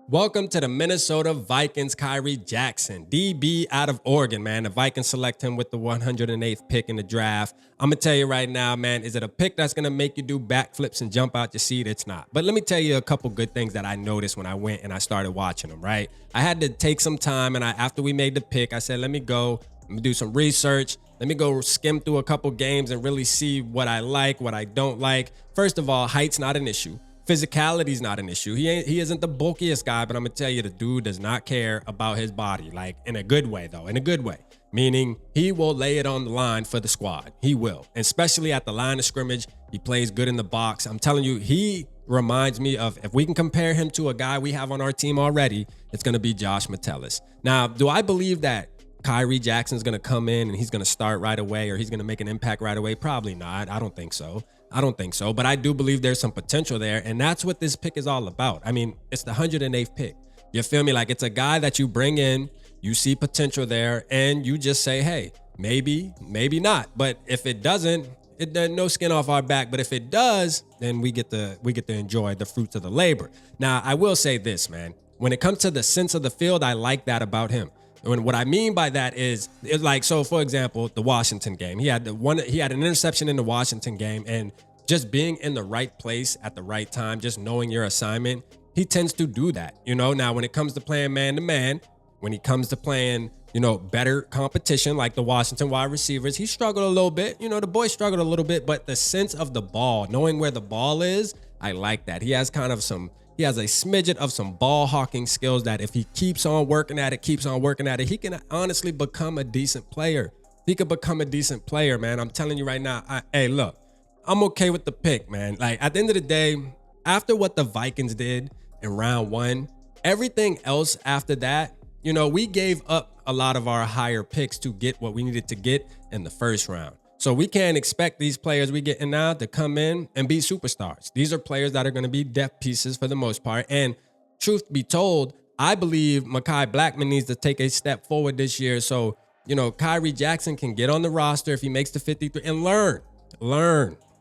Welcome to the Minnesota Vikings, Khyree Jackson, DB out of Oregon, man. The Vikings select him with the 108th pick in the draft. I'm going to tell you right now, man, is it a pick that's going to make you do backflips and jump out your seat? It's not. But let me tell you a couple good things that I noticed when I went and I started watching him, right? I had to take some time, and after we made the pick, I said, let me do some research. Let me go skim through a couple games and really see what I like, what I don't like. First of all, height's not an issue. Physicality is not an issue. He isn't the bulkiest guy, but I'm gonna tell you, the dude does not care about his body, like in a good way though, in a good way. Meaning he will lay it on the line for the squad. He will, and especially at the line of scrimmage. He plays good in the box. I'm telling you, he reminds me of, if we can compare him to a guy we have on our team already, it's gonna be Josh Metellus. Now, do I believe that Khyree Jackson's gonna come in and he's gonna start right away, or he's gonna make an impact right away? Probably not. I don't think so. But I do believe there's some potential there, and that's what this pick is all about. I mean, it's the 108th pick. You feel me? Like, it's a guy that you bring in, you see potential there, and you just say, hey, maybe not. But if it doesn't, it does no skin off our back. But if it does, then we get to enjoy the fruits of the labor. Now, I will say this, man. When it comes to the sense of the field, I like that about him. And what I mean by that is, it's like, so for example, the Washington game, he had an interception in the Washington game, and just being in the right place at the right time, just knowing your assignment, he tends to do that. Now when it comes to playing man to man, when he comes to playing, better competition like the Washington wide receivers, he struggled a little bit. The boy struggled a little bit, but the sense of the ball, knowing where the ball is, I like that. He has a smidget of some ball hawking skills that if he keeps on working at it, he can honestly become a decent player. He could become a decent player, man. I'm telling you right now. Hey, look, I'm okay with the pick, man. Like, at the end of the day, after what the Vikings did in round one, everything else after that, we gave up a lot of our higher picks to get what we needed to get in the first round. So we can't expect these players we getting now to come in and be superstars. These are players that are going to be depth pieces for the most part. And truth be told, I believe Mekhi Blackmon needs to take a step forward this year. So, Khyree Jackson can get on the roster if he makes the 53 and learn.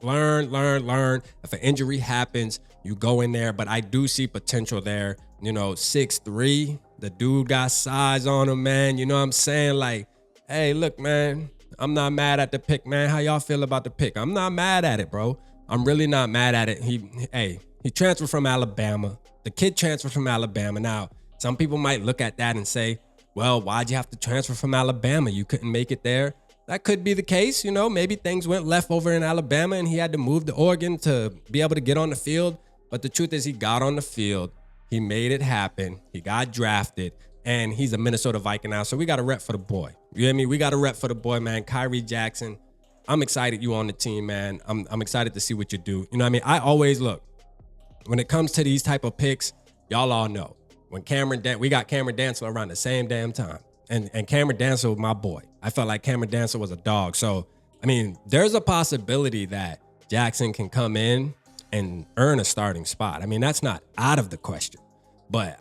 If an injury happens, you go in there. But I do see potential there. 6'3", the dude got size on him, man. You know what I'm saying? Like, hey, look, man, I'm not mad at the pick, man. How y'all feel about the pick? I'm not mad at it, bro. I'm really not mad at it. He transferred from Alabama. The kid transferred from Alabama. Now, some people might look at that and say, well, why'd you have to transfer from Alabama? You couldn't make it there. That could be the case. Maybe things went left over in Alabama and he had to move to Oregon to be able to get on the field. But the truth is, he got on the field. He made it happen. He got drafted, and he's a Minnesota Viking now. So we got a rep for the boy. You hear me? We got a rep for the boy, man. Khyree Jackson. I'm excited you on the team, man. I'm excited to see what you do. You know what I mean? I always look, when it comes to these type of picks, y'all all know. When we got Cameron Dansel around the same damn time. And Cameron Dansel was my boy. I felt like Cameron Dansel was a dog. So, I mean, there's a possibility that Jackson can come in and earn a starting spot. I mean, that's not out of the question. But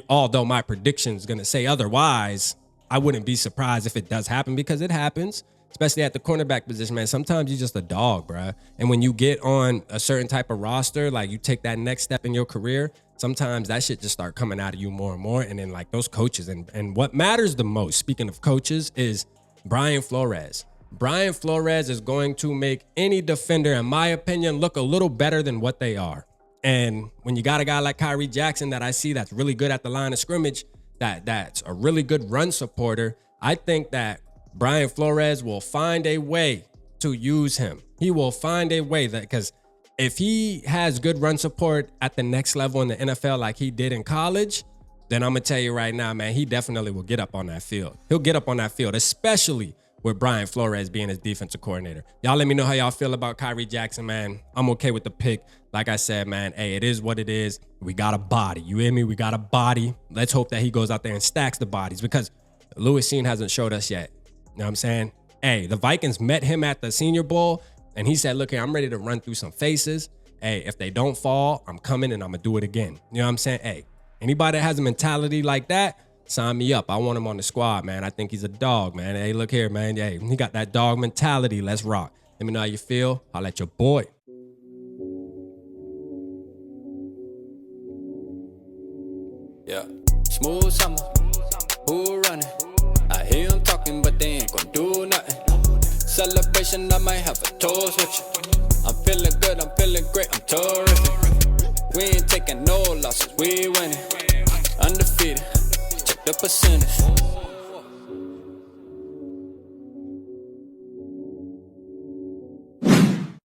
although my prediction is going to say otherwise, I wouldn't be surprised if it does happen, because it happens, especially at the cornerback position, man. Sometimes you're just a dog, bruh. And when you get on a certain type of roster, like you take that next step in your career, sometimes that shit just start coming out of you more and more. And then like those coaches, and what matters the most, speaking of coaches, is Brian Flores. Brian Flores is going to make any defender, in my opinion, look a little better than what they are. And when you got a guy like Khyree Jackson that I see that's really good at the line of scrimmage, that's a really good run supporter, I think that Brian Flores will find a way to use him. He will find a way, that because if he has good run support at the next level in the NFL like he did in college, then I'm going to tell you right now, man, he definitely will get up on that field. He'll get up on that field, especially with Brian Flores being his defensive coordinator. Y'all let me know how y'all feel about Khyree Jackson, man. I'm okay with the pick. Like I said, man, hey, it is what it is. We got a body. You hear me? We got a body. Let's hope that he goes out there and stacks the bodies, because Louis Cine hasn't showed us yet. You know what I'm saying? Hey, the Vikings met him at the Senior Bowl, and he said, look here, I'm ready to run through some faces. Hey, if they don't fall, I'm coming and I'm going to do it again. You know what I'm saying? Hey, anybody that has a mentality like that, sign me up. I want him on the squad, man. I think he's a dog, man. Hey, look here, man. Hey, he got that dog mentality. Let's rock. Let me know how you feel. I'll let your boy. smooth summer. Who running? I hear them talking, but they ain't gon' do nothing. Celebration, I might have a toast with you. I'm feeling good, I'm feeling great, I'm terrific. We ain't taking no losses, we winning. Undefeated, check the percentage.